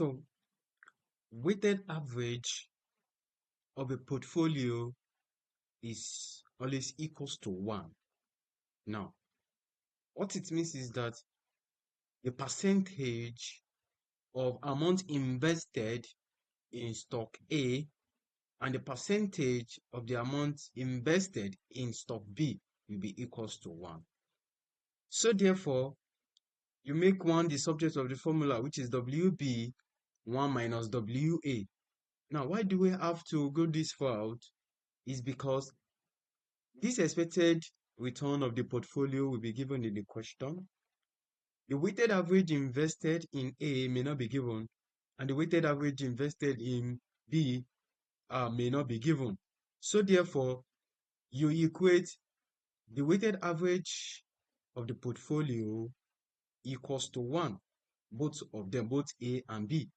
So weighted average of a portfolio is always equals to 1. Now, what it means is that the percentage of amount invested in stock A and the percentage of the amount invested in stock B will be equals to 1. So therefore, you make 1 the subject of the formula, which is WB 1 minus WA. Now, why do we have to go this far out? Is because this expected return of the portfolio will be given in the question. The weighted average invested in A may not be given, and the weighted average invested in B may not be given. So therefore, you equate the weighted average of the portfolio equals to 1, both of them, both A and B.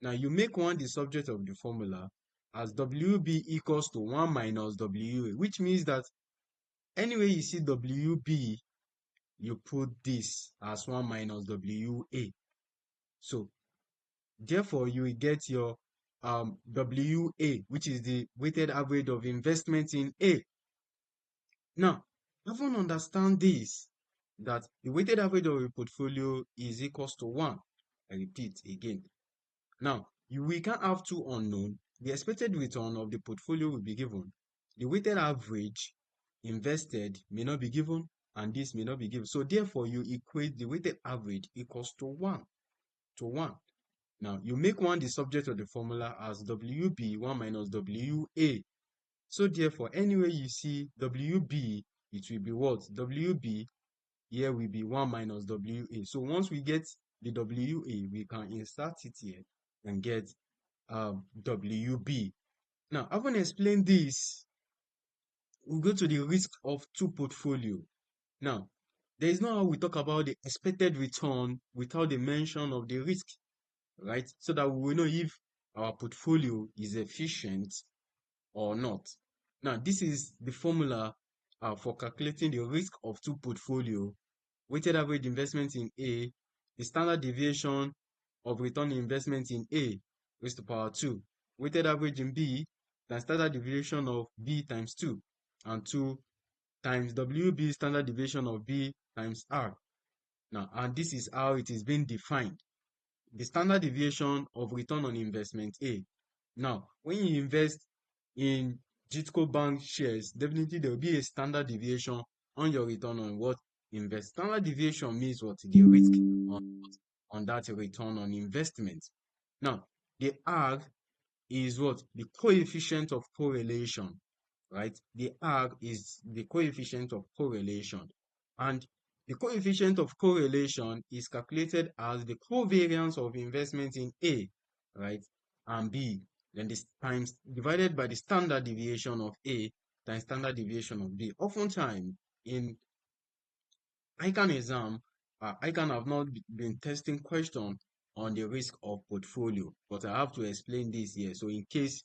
Now you make 1 the subject of the formula as WB equals to 1 minus WA, which means that anywhere you see WB, you put this as 1 minus WA. So therefore, you will get your WA, which is the weighted average of investment in A. Now, everyone understand this, that the weighted average of a portfolio is equals to 1. I repeat again. Now, we can have two unknown. The expected return of the portfolio will be given. The weighted average invested may not be given, and this may not be given. So therefore, you equate the weighted average equals to 1. Now, you make 1 the subject of the formula as WB 1 minus WA. So therefore, anywhere you see WB, it will be what? WB here will be 1 minus WA. So once we get the WA, we can insert it here and get WB. Now, having explained this, we'll go to the risk of two portfolio. Now, there is no how we talk about the expected return without the mention of the risk, right? So that we will know if our portfolio is efficient or not. Now, this is the formula for calculating the risk of two portfolio. Weighted average investment in A, the standard deviation of return investment in A raised to power 2. Weighted average in B, the standard deviation of B times 2, and 2 times WB standard deviation of B times R. Now, and this is how it is being defined. The standard deviation of return on investment A. Now, when you invest in Jitco Bank shares, definitely there will be a standard deviation on your return on what invest. Standard deviation means what? The risk on that return on investment. Now, the R is what? The coefficient of correlation, right? The R is the coefficient of correlation. And the coefficient of correlation is calculated as the covariance of investment in A, right, and B, then this times divided by the standard deviation of A times standard deviation of B. Oftentimes in ICANN exam, ICANN have not been testing question on the risk of portfolio, but I have to explain this here. So in case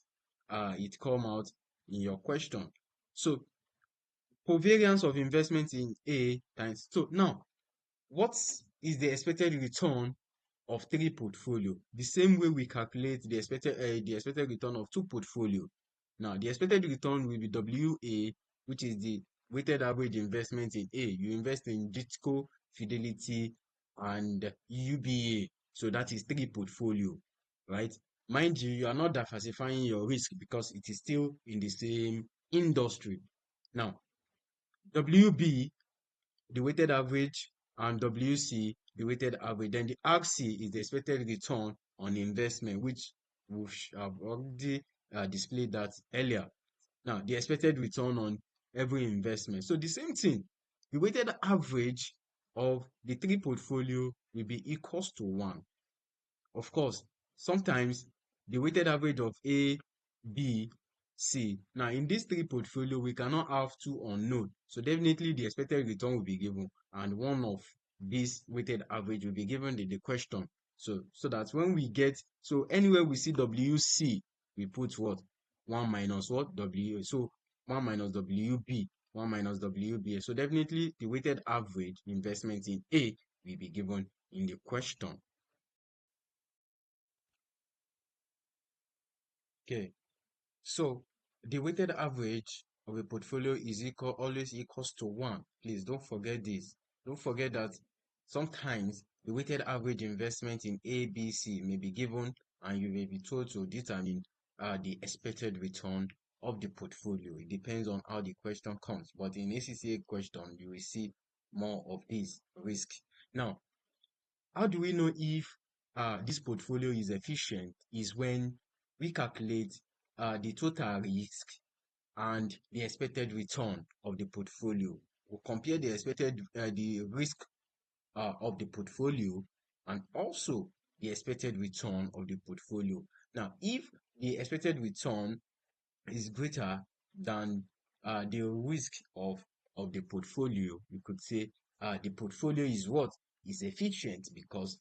it come out in your question. So covariance of investment in A times. So now, what is the expected return of 3 portfolio? The same way we calculate the expected return of 2 portfolio. Now, the expected return will be WA, which is the weighted average investment in A. You invest in Ditco, Fidelity, and UBA. So that is 3 portfolio, right? Mind you, you are not diversifying your risk because it is still in the same industry. Now, WB, the weighted average, and WC, the weighted average. Then the RC is the expected return on investment, which we have already displayed that earlier. Now, the expected return on every investment. So the same thing, the weighted average of the 3 portfolio will be equals to 1. Of course, sometimes the weighted average of A, B, C. Now, in these 3 portfolio, we cannot have 2 unknown. So definitely the expected return will be given, and one of this weighted average will be given in the question. So that when we get, so anywhere we see WC, we put what? 1 minus what? W. So 1 minus WB, 1 minus WB. So definitely the weighted average investment in A will be given in the question. Okay. So the weighted average of a portfolio is always equals to 1. Please don't forget this. Don't forget that sometimes the weighted average investment in ABC may be given and you may be told to determine the expected return of the portfolio. It depends on how the question comes. But in ACCA question, you will see more of this risk. Now, how do we know if this portfolio is efficient? Is when we calculate the total risk and the expected return of the portfolio. We compare the risk of the portfolio and also the expected return of the portfolio. Now, if the expected return is greater than the risk of the portfolio, you could say the portfolio is what? Is efficient because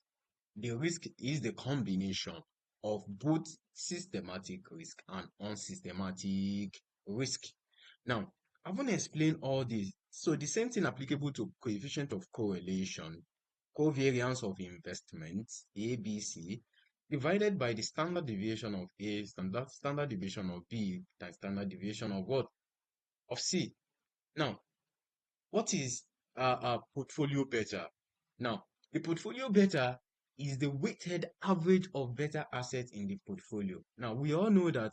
the risk is the combination of both systematic risk and unsystematic risk. Now, I want to explain all this. So the same thing applicable to coefficient of correlation, covariance of investments, ABC, divided by the standard deviation of A, standard deviation of B, times standard deviation of what? Of C. Now, what is a portfolio beta? Now, the portfolio beta is the weighted average of beta assets in the portfolio. Now, we all know that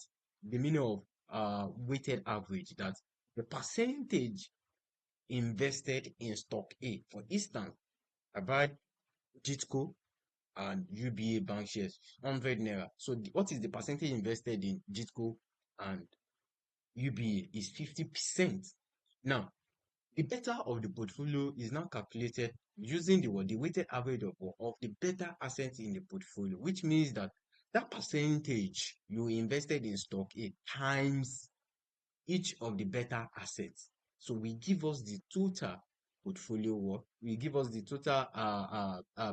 the meaning of weighted average, that the percentage invested in stock A. For instance, I buy Jitco and UBA bank shares, 100 naira. So what is the percentage invested in Jitco and UBA is 50%. Now, the beta of the portfolio is now calculated using the weighted average of the beta assets in the portfolio, which means that that percentage you invested in stock A times each of the beta assets. So we give us the total portfolio what? We give us the total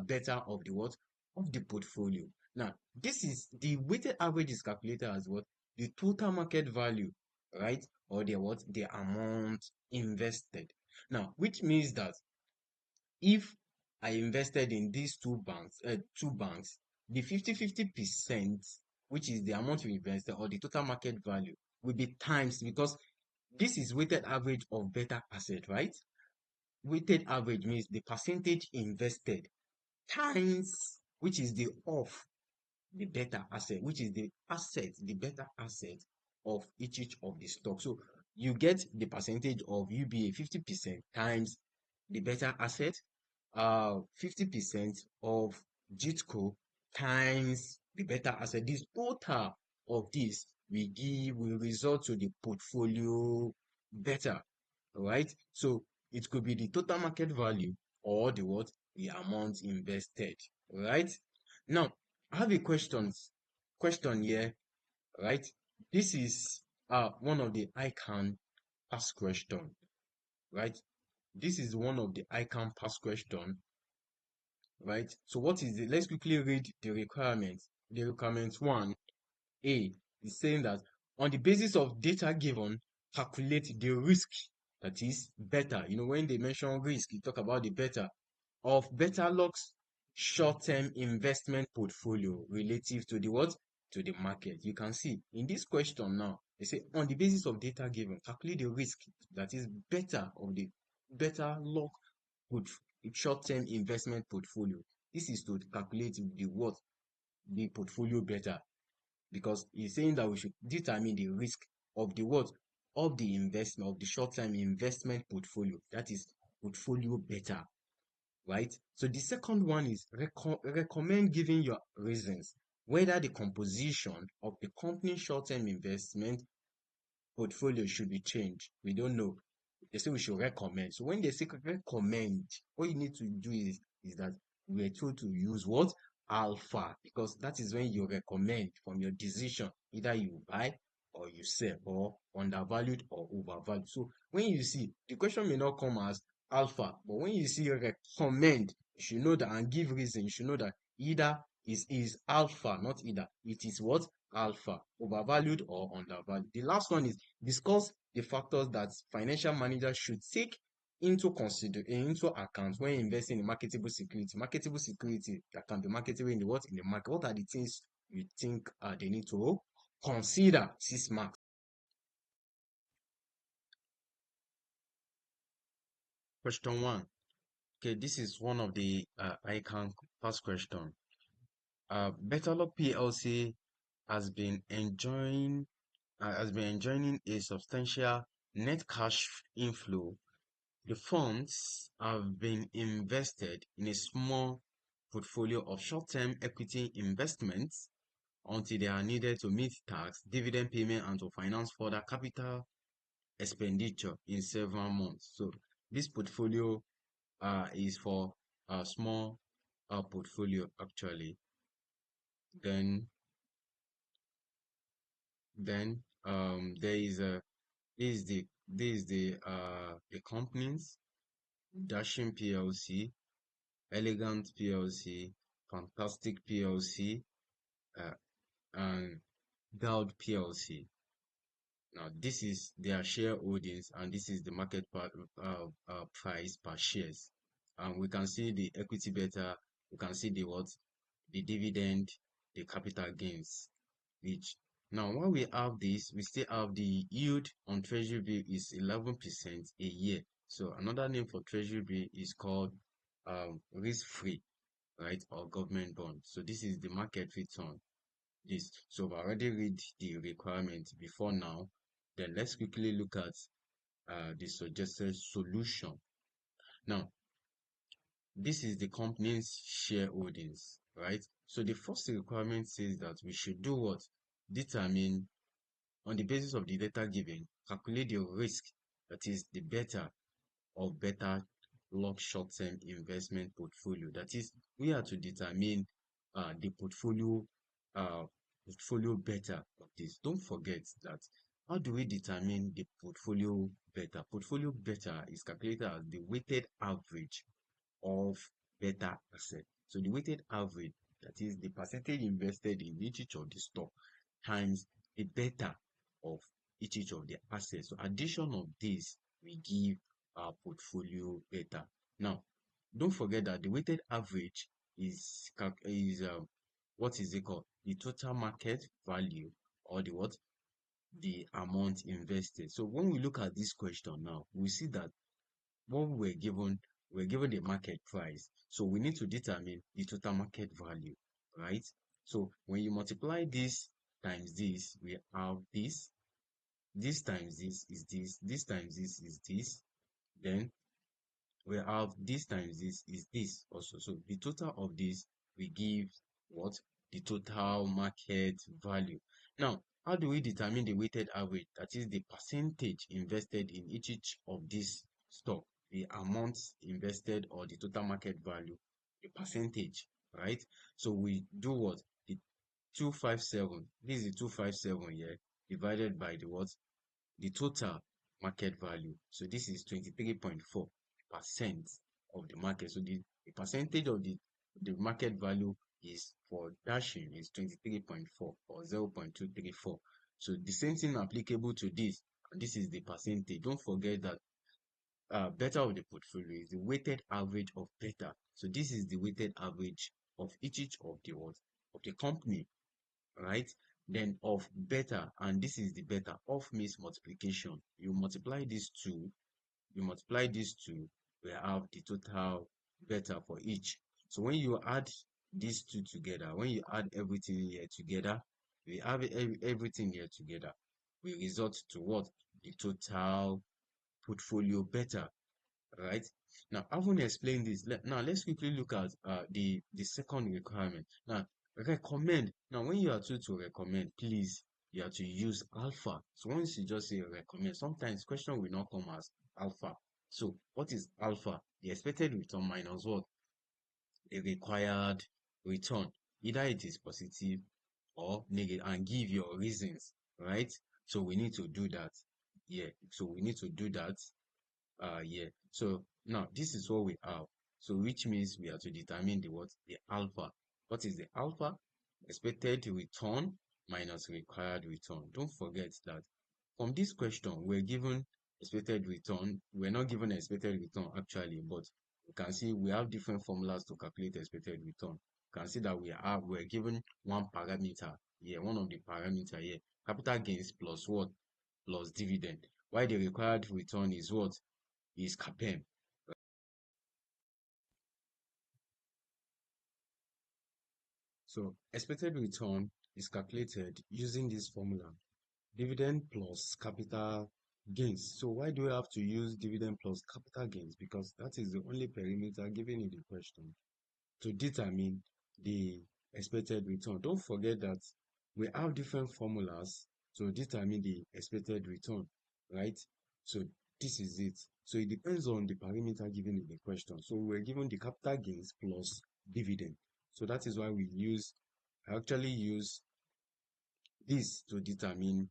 beta of the what? Of the portfolio. Now, this is the weighted average is calculated as what? The total market value, right? Or the what? The amount invested. Now, which means that if I invested in these two banks, the 50-50%, which is the amount we invested or the total market value, will be times because this is weighted average of beta asset, right? Weighted average means the percentage invested times, which is the of the beta asset, which is the beta asset of each of the stock. So you get the percentage of UBA 50% times the beta asset, 50% of JITCO times the beta asset. This total of this will result to the portfolio beta, right? So it could be the total market value or the what? The amount invested, right? Now, I have a question here, right? This is one of the ICANN past question, right? This is one of the ICANN past question, right? So what is it? Let's quickly read the requirements. The requirements 1A is saying that on the basis of data given, calculate the risk that is better. You know, when they mention risk, you talk about the better of Betterlock's short-term investment portfolio relative to the what? To the market. You can see in this question now, they say on the basis of data given, calculate the risk that is better of the Betterlock short-term investment portfolio. This is to calculate the what? The portfolio better because he's saying that we should determine the risk of the what? Of the investment, of the short-term investment portfolio. That is portfolio better, right? So the second one is recommend giving your reasons whether the composition of the company's short-term investment portfolio should be changed. We don't know. They say we should recommend. So when they say recommend, what you need to do is that we are told to use what? Alpha, because that is when you recommend from your decision. Either you buy or you sell or undervalued or overvalued. So when you see, the question may not come as alpha, but when you see recommend, you should know that and give reason. You should know that either is alpha, not either. It is what? Alpha, overvalued or undervalued. The last one is discuss the factors that financial managers should take into account when investing in marketable security. Marketable security that can be marketable in the what? In the market. What are the things you think they need to Consider 6 marks. Question 1. Okay, this is one of the icon first question. Betterlock PLC has been enjoying a substantial net cash inflow. The funds have been invested in a small portfolio of short-term equity investments until they are needed to meet tax, dividend payment, and to finance further capital expenditure in several months. So this portfolio is for a small portfolio actually. Then there is a the companies Dashing PLC, Elegant PLC, Fantastic PLC, uh, and Dowd PLC. Now, this is their shareholdings, and this is the market price per shares. And we can see the equity beta, we can see the what, the dividend, the capital gains, which now when we have this, we still have the yield on treasury bill is 11% a year. So another name for treasury bill is called risk-free, right, or government bond. So this is the market return. This. So I've already read the requirement before now. Then let's quickly look at the suggested solution. Now, this is the company's shareholdings, right? So the first requirement says that we should do what? Determine on the basis of the data given, calculate the risk, that is the beta of better lock short-term investment portfolio. That is, we are to determine the uh, portfolio beta of this. Don't forget that. How do we determine the portfolio beta? Portfolio beta is calculated as the weighted average of beta asset. So the weighted average, that is the percentage invested in each of the stock times the beta of each of the assets. So addition of this we give our portfolio beta. Now, don't forget that the weighted average is what is it called? The total market value, or the what? The amount invested. So when we look at this question now, we see that what we're given the market price. So we need to determine the total market value, right? So when you multiply this times this, we have this times this times this is this, then we have this times this is this also. So the total of this we give what? The total market value. Now, how do we determine the weighted average? That is the percentage invested in each of these stock, the amounts invested or the total market value, the percentage, right? So we do what? The 257, this is the 257 here, divided by the what? The total market value. So this is 23.4% of the market. So the percentage of the market value is for dashing is 23.4 or 0.234. So the same thing applicable to this. This is the percentage. Don't forget that beta of the portfolio is the weighted average of beta. So this is the weighted average of each of the what? Of the company, right? Then of beta, and this is the beta of means multiplication. You multiply these two, we have the total beta for each. So when you add these two together, when you add everything here together, we have everything here together, we result to what? The total portfolio beta, right? Now, having explained this, now let's quickly look at the second requirement. Now, recommend. Now, when you are told to recommend, please, you have to use alpha. So once you just say recommend, sometimes question will not come as alpha. So what is alpha? The expected return minus what? The required return. Either it is positive or negative, and give your reasons, right? So we need to do that. Yeah. So we need to do that. Yeah. So now this is what we have. So which means we have to determine the what? The alpha. What is the alpha? Expected return minus required return. Don't forget that from this question, we're given expected return. We're not given expected return actually, but you can see we have different formulas to calculate expected return. You can see that we're given one parameter, here, one of the parameter here. Capital gains plus what? Plus dividend. Why the required return is what? Is CAPM. So expected return is calculated using this formula. Dividend plus capital gains. So why do we have to use dividend plus capital gains? Because that is the only perimeter given in the question to determine the expected return. Don't forget that we have different formulas to determine the expected return, right? So this is it. So it depends on the parameter given in the question. So we're given the capital gains plus dividend. So that is why I actually use this to determine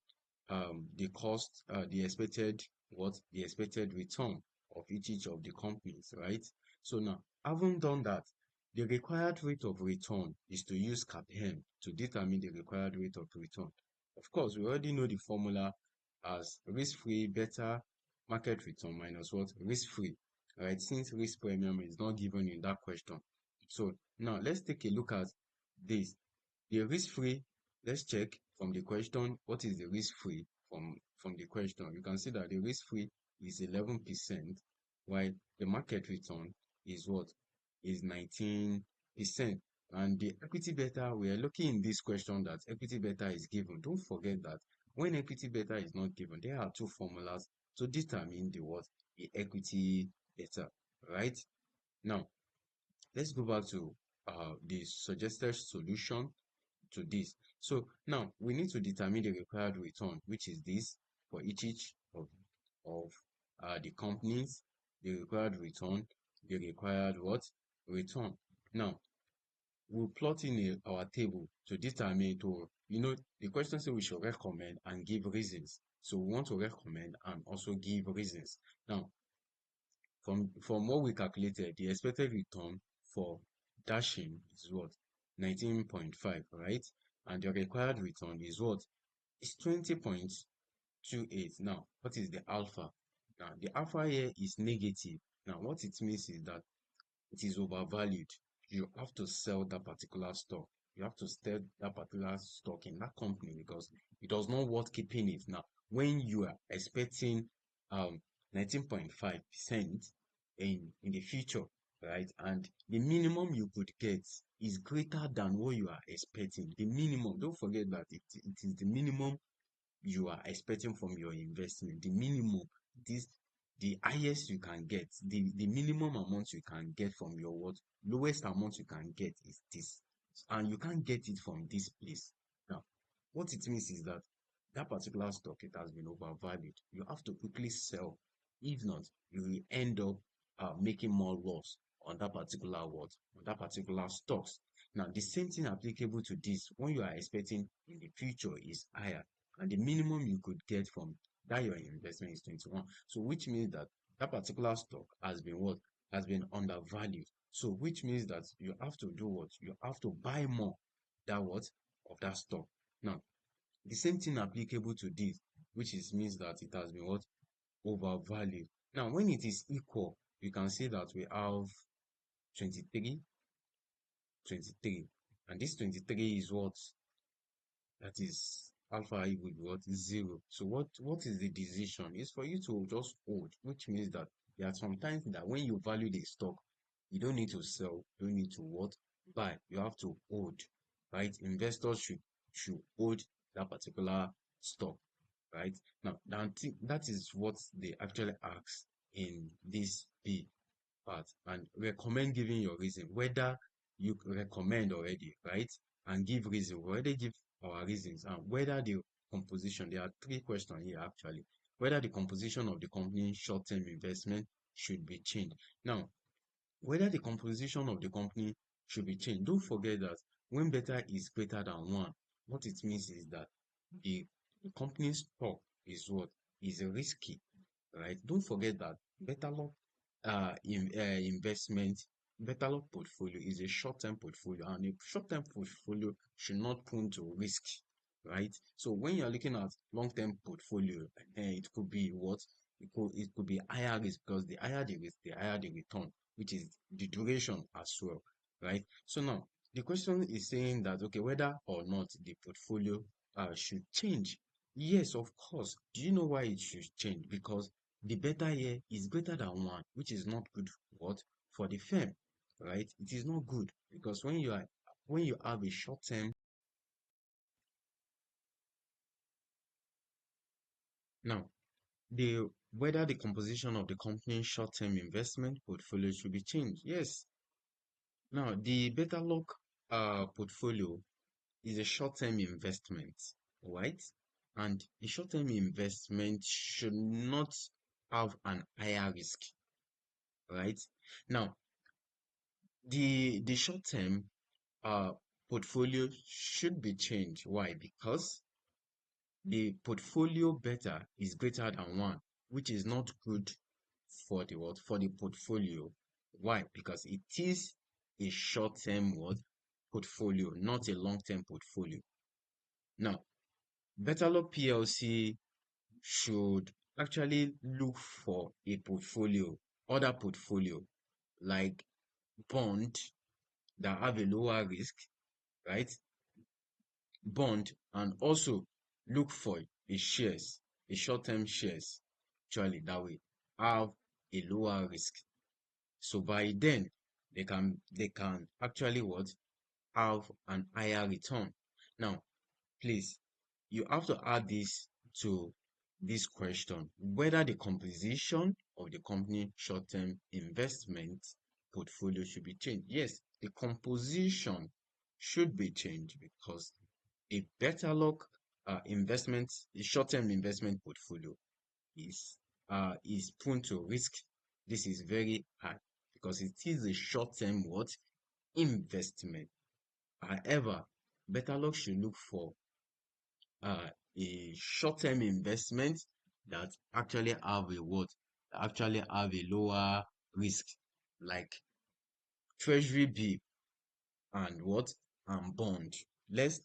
the cost, the expected return of each of the companies, right? So now, having done that, the required rate of return is to use CAPM to determine the required rate of return. Of course, we already know the formula as risk-free beta market return minus what? Risk-free, right? Since risk premium is not given in that question. So now let's take a look at this. The risk-free, let's check from the question, what is the risk-free from the question? You can see that the risk-free is 11%, while the market return is what? Is 19%. And the equity beta, we are looking in this question that equity beta is given. Don't forget that when equity beta is not given, there are two formulas to determine the what? The equity beta, right? Now, let's go back to the suggested solution to this. So now we need to determine the required return, which is this for each of the companies, the required return, the required what? Return. Now we'll plot in our table to determine the question says we should recommend and give reasons. So we want to recommend and also give reasons. Now from what we calculated, the expected return for dashing is what? 19.5, right? And the required return is what? It's 20.28. Now, what is the alpha? Now, the alpha here is negative. Now, what it means is that it is overvalued. You have to sell that particular stock. You have to sell that particular stock in that company because it does not worth keeping it. Now, when you are expecting 19.5% in the future, right? And the minimum you could get is greater than what you are expecting. The minimum, don't forget that it is the minimum you are expecting from your investment. The minimum, this the highest you can get, the minimum amount you can get from your what lowest amount you can get is this, and you can't get it from this place. Now, what it means is that that particular stock, it has been overvalued. You have to quickly sell. If not, you will end up making more loss on that particular what on that particular stocks. Now, the same thing applicable to this when you are expecting in the future is higher, and the minimum you could get from that your investment is 21. So which means that that particular stock has been what? Has been undervalued. So which means that you have to do what? You have to buy more that what? Of that stock. Now, the same thing applicable to this, which is means that it has been what? Overvalued. Now, when it is equal, you can see that we have 23, 23. And this 23 is what? That is alpha equal to what? 0. So what is the decision? Is for you to just hold, which means that there are some times that when you value the stock, you don't need to sell, you don't need to what? Buy. You have to hold, right? Investors should hold that particular stock, right? Now, that is what they actually ask in this B part, and recommend giving your reason whether you recommend already, right? And give reason. We already give our reasons and whether the composition, there are three questions here actually, whether the composition of the company short-term investment should be changed. Now, whether the composition of the company should be changed, don't forget that when beta is greater than 1, what it means is that the, the company's stock is what? Is risky, right? Don't forget that investment, better luck portfolio is a short-term portfolio, and a short-term portfolio should not prone to risk, right? So when you're looking at long-term portfolio, it could be what? It could be higher risk because the higher the risk, the higher the return, which is the duration as well, right? So now The question is saying that, okay, whether or not the portfolio should change. Yes, of course. Do you know why it should change? Because the better year is greater than one, which is not good what for the firm, right? It is not good because when you have a short term. Now, the whether the composition of the company's short term investment portfolio should be changed. Yes. Now, the better luck portfolio is a short-term investment, right? And a short-term investment should not have an higher risk, right? Now, the short-term uh portfolio should be changed. Why? Because the portfolio beta is greater than one, which is not good for the what? For the portfolio. Why? Because it is a short-term what? Portfolio, not a long-term portfolio. Now, Betterlock PLC should actually look for a portfolio, other portfolio like bond that have a lower risk, right? Bond, and also look for a shares, a short-term shares, actually that will have a lower risk. So by then they can actually what have an higher return. Now, please, you have to add this to this question whether the composition of the company short-term investment portfolio should be changed. Yes, the composition should be changed because a better luck investment, a short-term investment portfolio is prone to risk. This is very high because it is a short-term what investment. However, better luck should look for uh, a short-term investment that actually have a what? That actually have a lower risk, like treasury bill and what? And bond. Let's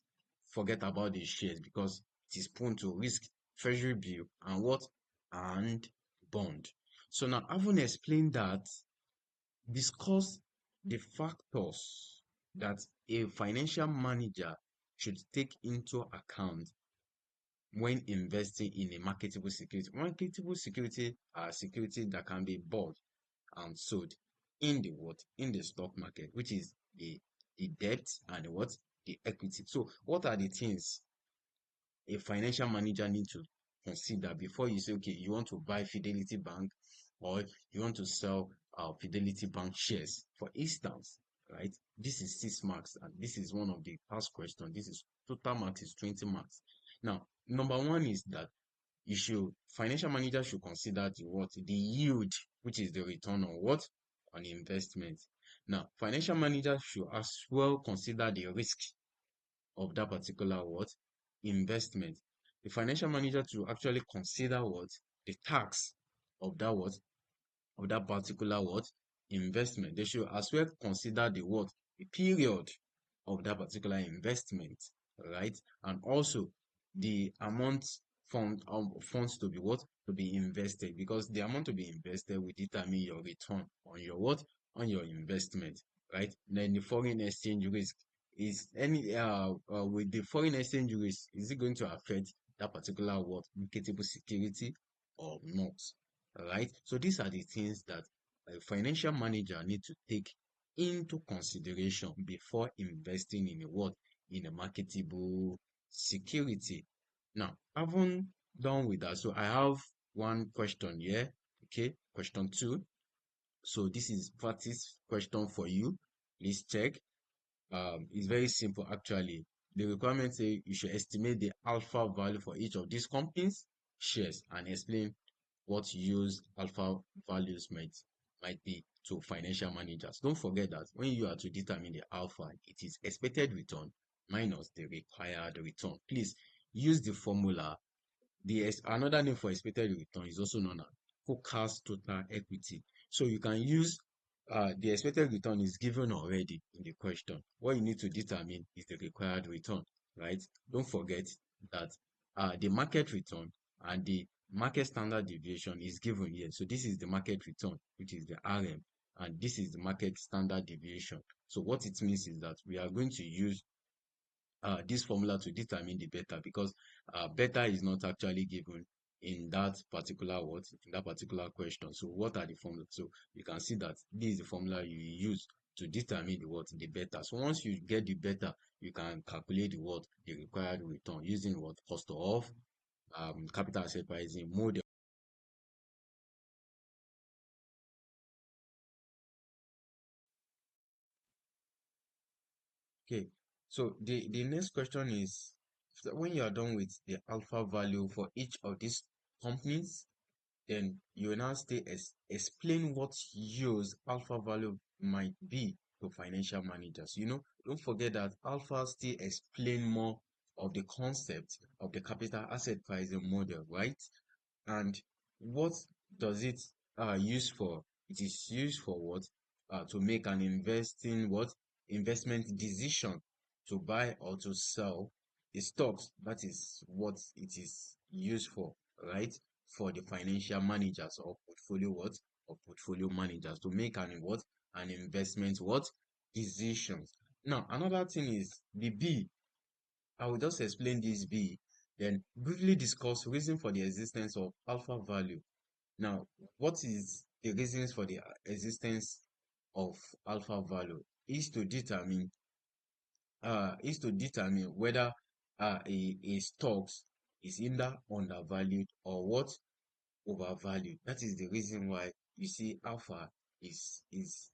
forget about the shares because it is prone to risk. Treasury bill and what? And bond. So now, having explained that, discuss the factors that a financial manager should take into account when investing in a marketable security. Marketable security are security that can be bought and sold in the what? In the stock market, which is the debt and the what? The equity. So what are the things a financial manager need to consider before you say, okay, you want to buy Fidelity Bank or you want to sell Fidelity Bank shares, for instance, right? This is 6 marks, and this is one of the past questions. This is total marks is 20 marks. Now, number one is that financial manager should consider the what? The yield, which is the return on what? On investment. Now, financial manager should as well consider the risk of that particular what? Investment. The financial manager to actually consider what? The tax of that what? Of that particular what? Investment. They should as well consider the what? The period of that particular investment, right? And also the amount funds to be what? To be invested, because the amount to be invested will determine your return on your what? On your investment, right? Then the foreign exchange risk is any with the foreign exchange risk, is it going to affect that particular what? Marketable security or not? Right? So these are the things that a financial manager need to take into consideration before investing in a what? In a marketable security. Now, having done with that, so I have one question here. Okay, question two. So this is practice question for you. Please check. It's very simple actually. The requirement say you should estimate the alpha value for each of these companies shares and explain what use alpha values might be to financial managers. Don't forget that when you are to determine the alpha, it is expected return minus the required return. Please use the formula. Another name for expected return is also known as forecast total equity. So you can use the expected return is given already in the question. What you need to determine is the required return, right? Don't forget that the market return and the market standard deviation is given here. So this is the market return, which is the RM. and this is the market standard deviation. So what it means is that we are going to use this formula to determine the beta, because beta is not actually given in that particular question. So what are the formulas? So you can see that this is the formula you use to determine the beta. So once you get the beta, you can calculate the required return using cost of capital asset pricing model. Okay, so the next question is, when you are done with the alpha value for each of these companies, then you will now explain what use alpha value might be to financial managers. Don't forget that alpha still explain more of the concept of the capital asset pricing model, right? And what does it use for? It is used for what? To make an investment decision to buy or to sell the stocks. That is what it is used for, right? For the financial managers or portfolio managers to make an investment decisions. Now, another thing is the B. I will just explain this B, then briefly discuss reason for the existence of alpha value. Now, what is the reasons for the existence of alpha value? Is to determine whether a stocks is either undervalued or overvalued. That is the reason why you see alpha is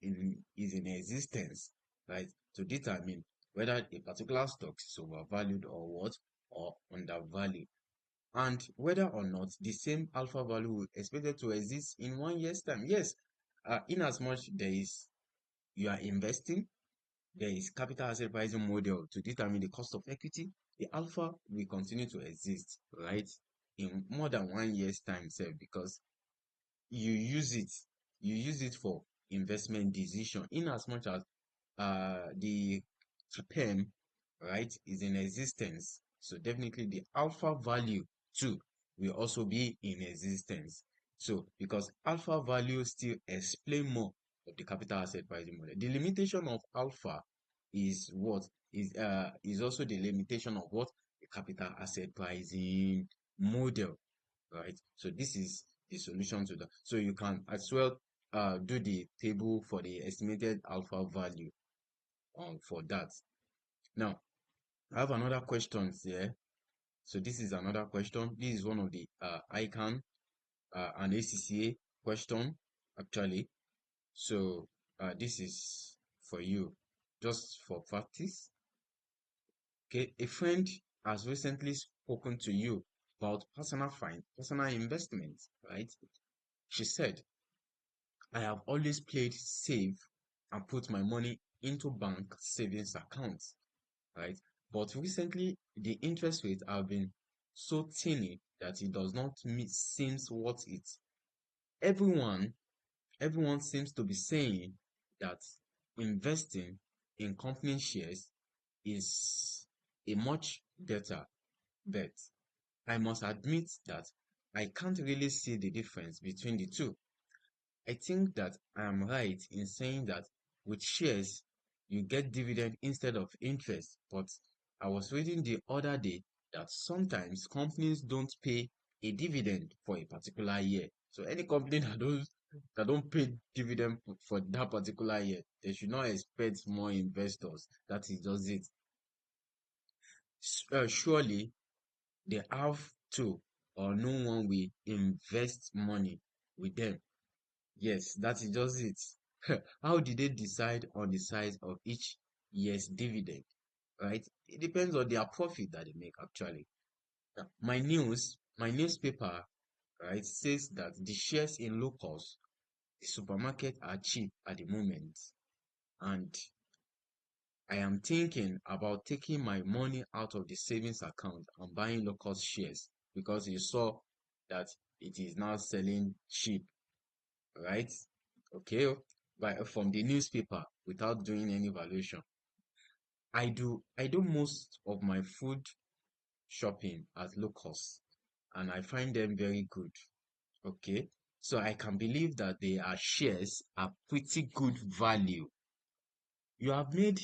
in existence, right? To determine whether a particular stock is overvalued or undervalued, and whether or not the same alpha value will expected to exist in 1 year's time. Yes, in as much you are investing, there is capital asset pricing model to determine the cost of equity. The alpha will continue to exist, right, in more than 1 year's time, sef, because you use it you use it for investment decision, in as much as the term, right, is in existence. So definitely the alpha value too will also be in existence. So because alpha value still explain more of the capital asset pricing model. The limitation of alpha is what is also the limitation of what the capital asset pricing model, right? So this is the solution to that. So you can as well do the table for the estimated alpha value for that. Now, I have another question here. So this is another question. This is one of the ICANN and ACCA question, actually. So this is for you, just for practice. Okay, a friend has recently spoken to you about personal investments, right? She said, I have always played safe and put my money into bank savings accounts, right? But recently, the interest rates have been so tiny that it does not seems worth it. Everyone, everyone seems to be saying that investing in company shares is a much better bet. I must admit that I can't really see the difference between the two. I think that I am right in saying that with shares, you get dividend instead of interest. But I was reading the other day that sometimes companies don't pay a dividend for a particular year. So any company that don't pay dividend for that particular year, they should not expect more investors. That is just it. Surely they have to, or no one will invest money with them. Yes, that is just it. How did they decide on the size of each year's dividend? Right? It depends on their profit that they make, actually. Now, my newspaper, right, says that the shares in locals, the supermarket are cheap at the moment. And I am thinking about taking my money out of the savings account and buying local shares, because you saw that it is now selling cheap, right? Okay, from the newspaper without doing any valuation. I do most of my food shopping at low cost, and I find them very good. Okay. So I can believe that their shares are pretty good value. You have made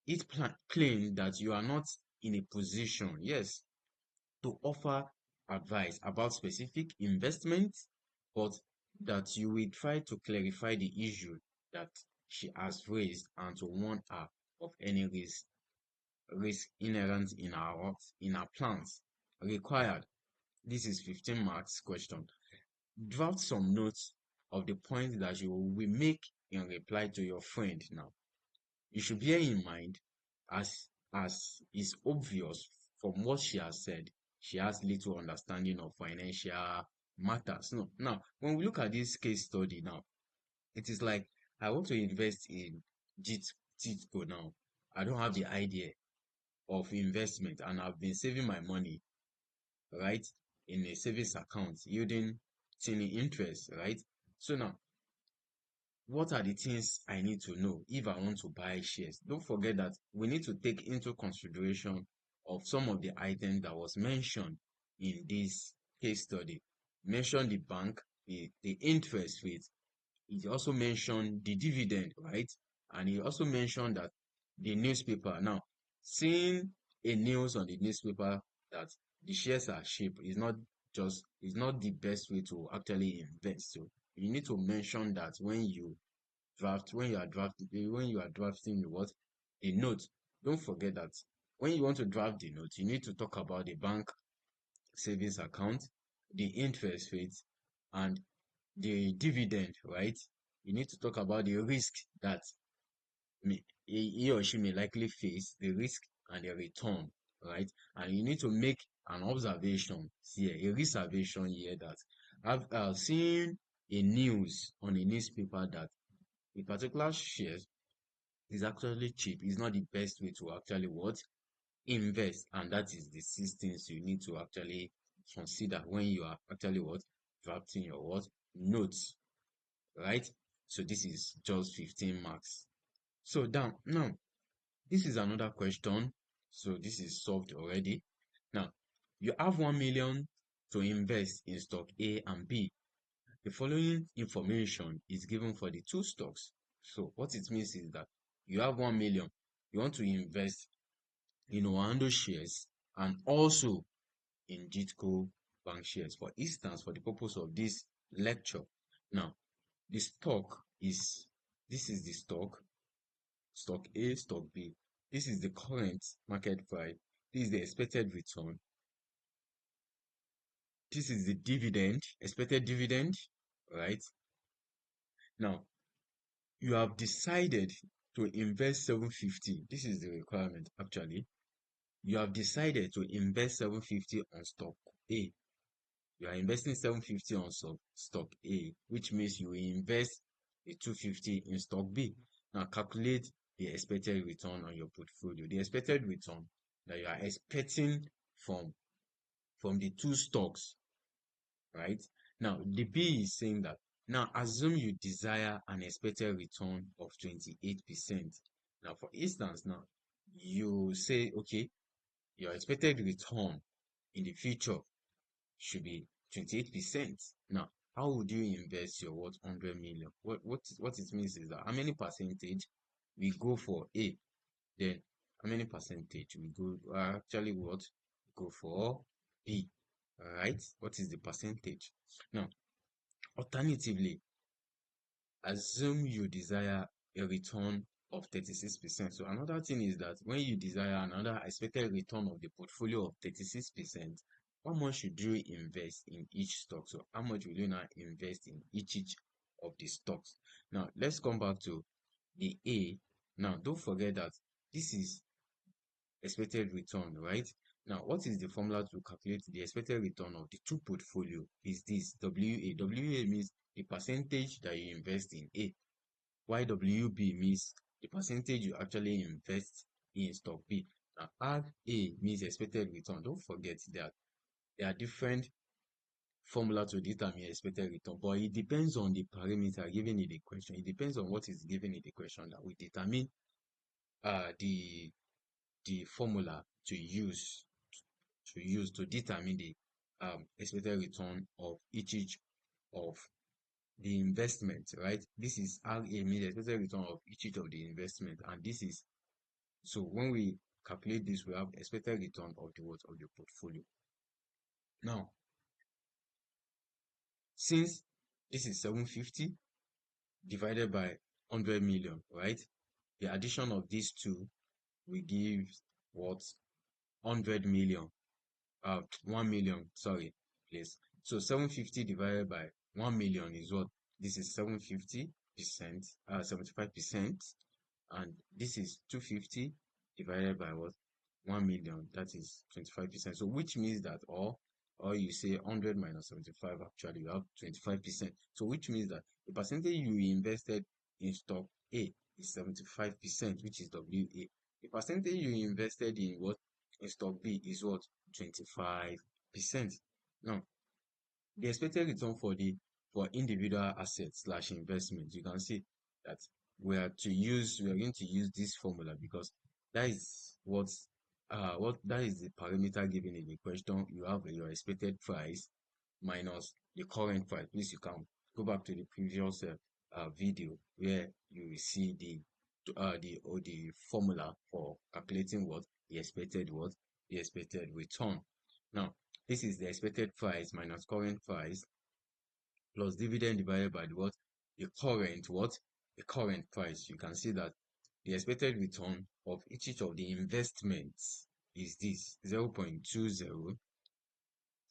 it plain that you are not in a position, yes, to offer advice about specific investments, but that you will try to clarify the issue that she has raised and to warn her of any risk inherent in our plans. Required. This is 15 marks question. Draft some notes of the points that you will make in reply to your friend now. You should bear in mind, as is obvious from what she has said, she has little understanding of financial matters. No, now when we look at this case study now, it is like I want to invest in Jitco now. I don't have the idea of investment and I've been saving my money, right, in a savings account yielding tiny interest, right? So now what are the things I need to know if I want to buy shares? Don't forget that we need to take into consideration of some of the items that was mentioned in this case study. Mention the bank, the interest rate. It also mentioned the dividend, right? And he also mentioned that the newspaper. Now, seeing a news on the newspaper that the shares are cheap is not the best way to actually invest. So you need to mention that when you are drafting the what the note. Don't forget that when you want to draft the note, you need to talk about the bank savings account, the interest rate, and the dividend, right? You need to talk about the risk that he or she may likely face, the risk and the return, right? And you need to make an observation here, a reservation here that I've seen a news on a newspaper that a particular share is actually cheap. It's not the best way to actually what? Invest. And that is the 6 things you need to actually consider when you are actually what? Drafting your what? Notes, right? So this is just 15 marks. So down now, this is another question. So this is solved already. Now, you have 1 million to invest in stock A and B. The following information is given for the two stocks. So what it means is that you have 1 million, you want to invest in Oando shares and also in Jitco Bank shares. For instance, for the purpose of this lecture. Now, the stock is, this is the stock A, stock B. This is the current market price. This is the expected return. This is the dividend, expected dividend, right? Now, you have decided to invest 750. This is the requirement actually. You have decided to invest 750 on stock A. You are investing 750 on stock A, which means you will invest the 250 in stock B. Now calculate the expected return on your portfolio. The expected return that you are expecting from the two stocks, right? Now, the B is saying that now assume you desire an expected return of 28%. Now, for instance, now you say, okay, your expected return in the future should be 28%. Now, how would you invest your what 100 million? What it means is that how many percentage we go for A, then how many percentage we go actually what go for B. All right, what is the percentage? Now, alternatively, assume you desire a return of 36%. So another thing is that when you desire another expected return of the portfolio of 36%, how much should you invest in each stock? So how much will you now invest in each of the stocks? Now let's come back to the A. Now don't forget that this is expected return, right? Now, what is the formula to calculate the expected return of the two portfolio? Is this WA? WA means the percentage that you invest in A. YWB means the percentage you actually invest in stock B. Now, RA means expected return. Don't forget that there are different formula to determine expected return, but it depends on the parameter given in the question. It depends on what is given in the question that we determine uh, the the formula to use to determine the expected return of each of the investment, right? This is RA, means the expected return of each of the investment, and this is, so when we calculate this, we have expected return of the what of the portfolio. Now, since this is 750 divided by 100 million, right? The addition of these two will give what? 100 million. 1 million, sorry, please. So 750 divided by 1 million is what? This is 750%, 75%, and this is 250 divided by what? 1 million, that is 25%. So which means that, or you say 100 minus 75, actually you have 25%. So which means that the percentage you invested in stock A is 75%, which is WA. The percentage you invested in what? In stock B is what? 25%. Now, the expected return for individual assets slash investments, you can see that we are going to use this formula, because that is what that is the parameter given in the question. You have your expected price minus the current price. Please, you can go back to the previous video where you will see the formula for calculating the expected return. Now, this is the expected price minus current price plus dividend divided by the what? The current what? The current price. You can see that the expected return of each of the investments is this 0.20,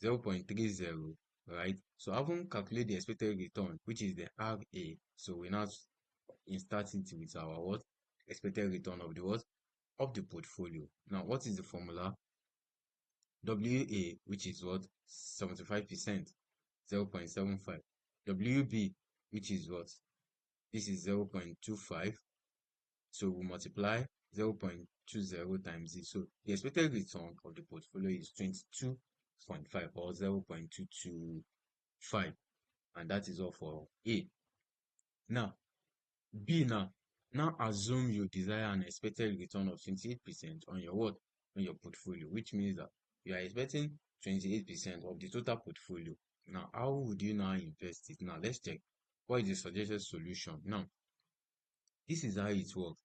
0.30, right? So having calculated the expected return, which is the RA, so we now start it with our what? Expected return of the what? Of the portfolio. Now, what is the formula? WA, which is what? 75%, 0.75. WB, which is what? This is 0.25. So we multiply 0.20 times this. So the expected return of the portfolio is 22.5 or 0.225. And that is all for A. Now, B now assume you desire an expected return of 28% on your what? On your portfolio, which means that you are expecting 28% of the total portfolio. Now, how would you now invest it? Now, let's check what is the suggested solution. Now, this is how it works.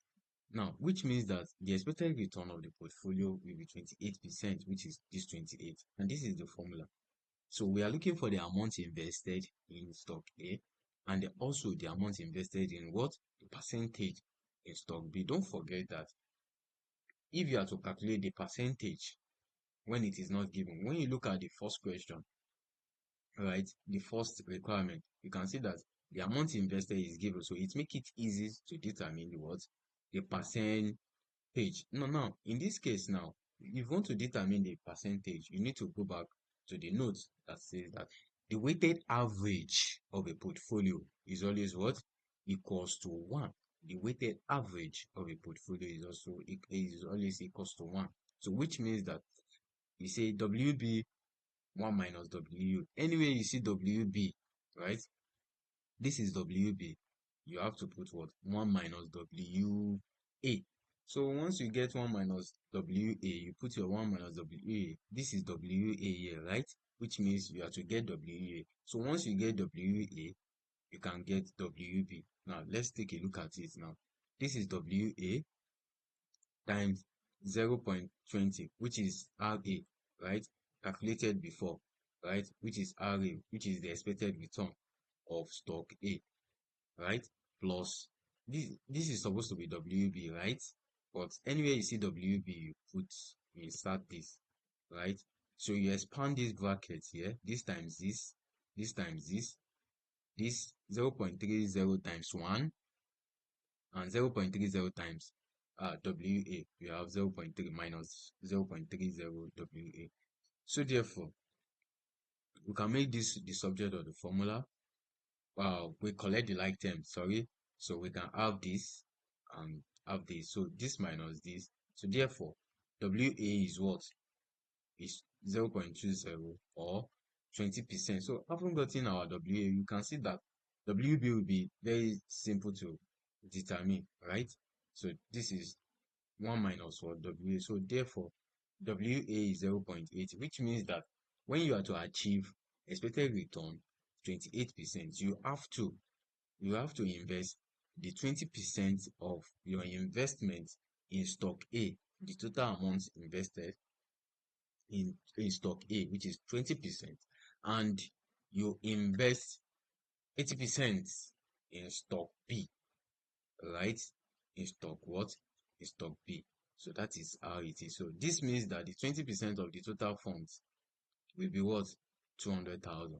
Now, which means that the expected return of the portfolio will be 28%, which is this 28. And this is the formula. So we are looking for the amount invested in stock A, and also the amount invested in what? The percentage in stock B. Don't forget that if you are to calculate the percentage when it is not given, when you look at the first question, right, the first requirement, you can see that the amount invested is given. So it makes it easy to determine the what? The percentage. No, in this case now, if you want to determine the percentage, you need to go back to the note that says that the weighted average of a portfolio is always what? Equals to 1. The weighted average of a portfolio is always equals to 1. So which means that you say WB 1 minus WU. Anyway, you see WB, right? This is WB. You have to put what? 1 minus WA. So once you get 1 minus WA, you put your 1 minus WA. This is WA here, right? Which means you have to get WA. So once you get WA, you can get WB. Now, let's take a look at it now. This is WA times 0.20, which is RA, right? Calculated before, right? Which is RA, which is the expected return of stock A, right? Plus this is supposed to be WB, right? But anywhere you see WB, you insert this, right? So you expand this bracket here, this times this times this 0.30 times 1 and 0.30 times WA. You have 0.3 minus 0.30 WA. So therefore, we can make this the subject of the formula. We collect the like term, sorry. So we can have this and have this. So this minus this. So therefore, WA is what? Is 0.20 or 20%. So having gotten our WA, you can see that WB will be very simple to determine, right? So this is 1 minus what? WA. So therefore, WA is 0.8, which means that when you are to achieve expected return 28%. You have to invest the 20% of your investment in stock A, the total amount invested in stock A, which is 20%, and you invest 80% in stock B, right? In stock what? In stock B. So that is how it is. So this means that the 20% of the total funds will be what? 200,000.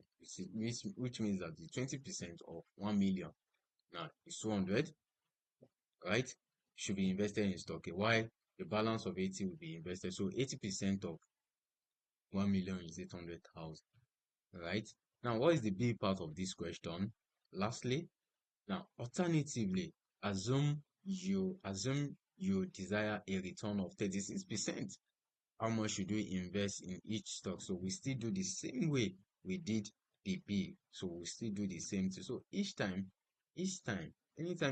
Which means that the 20% of 1 million now is 200, right? Should be invested in stock A. Why? The balance of 80 will be invested. So 80% of 1 million is 800,000, right? Now, what is the B part of this question? Lastly, now, alternatively, assume you desire a return of 36%. How much should we invest in each stock? So we still do the same way we did the B. So we still do the same thing. So anytime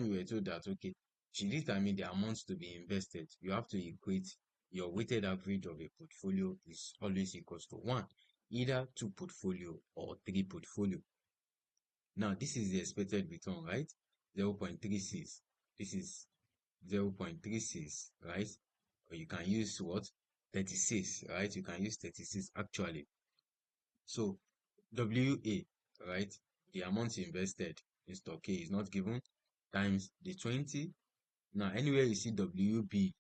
you were told that, okay, should determine the amounts to be invested, you have to equate your weighted average of a portfolio is always equals to 1, either 2 portfolio or 3 portfolio. Now, this is the expected return, right? 0.36. This is 0.36, right? Or you can use what? 36, right? You can use 36 actually. So, WA, right? The amount invested in stock A is not given times the 20. Now, anywhere you see WB,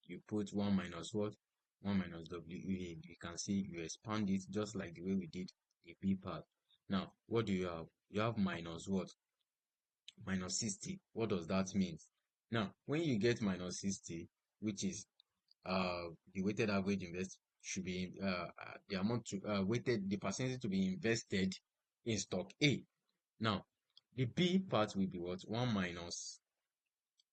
you put 1 minus what? 1 minus WA. You can see you expand it just like the way we did the B part. Now, what do you have? You have minus what? Minus 60. What does that mean? Now, when you get minus 60, which is the weighted average invest should be the amount to weighted the percentage to be invested in stock A. Now, the B part will be what? 1 minus,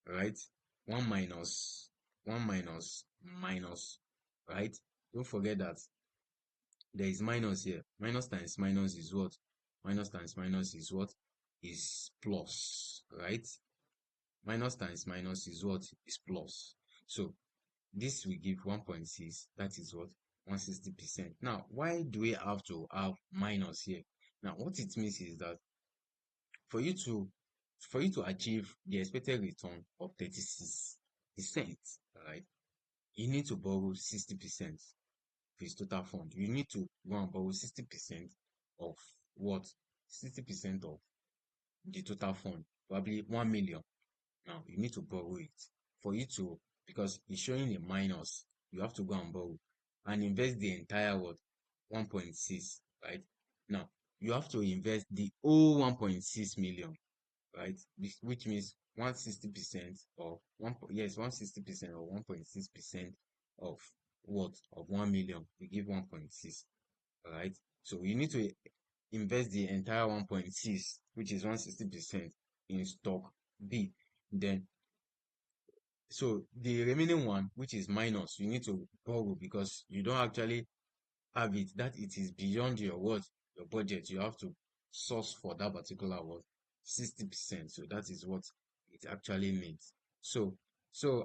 right? 1 minus, 1 minus, minus, right? Don't forget that there is minus here. Minus times minus is what? Minus times minus is what? Is plus, right? Minus times minus is what? Is plus. So this will give 1.6. That is what? 160%. Now, why do we have to have minus here? Now, what it means is that for you to achieve the expected return of 36%, right? You need to borrow 60% of his total fund. You need to go and borrow 60% of what? 60% of the total fund, probably 1 million. Now, you need to borrow it for you to, because it's showing a minus, you have to go and borrow and invest the entire what? 1.6, right? Now, you have to invest the whole 1.6 million, right? Which means 160% of 160% or 1.6% of what? Of 1 million. We give 1.6, right? So you need to invest the entire 1.6, which is 160% in stock B. Then so the remaining one, which is minus, you need to borrow because you don't actually have it, that it is beyond your what? Your budget. You have to source for that particular what? 60%. So that is what it actually means. So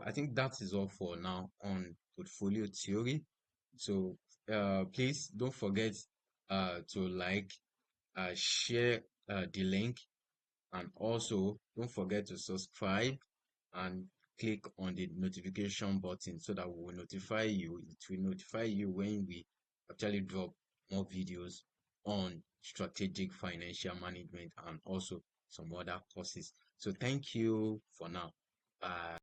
I think that is all for now on portfolio theory. So please don't forget to like, share the link, and also don't forget to subscribe and click on the notification button so that we will notify you. It will notify you when we actually drop more videos on strategic financial management and also some other courses. So thank you for now. Bye.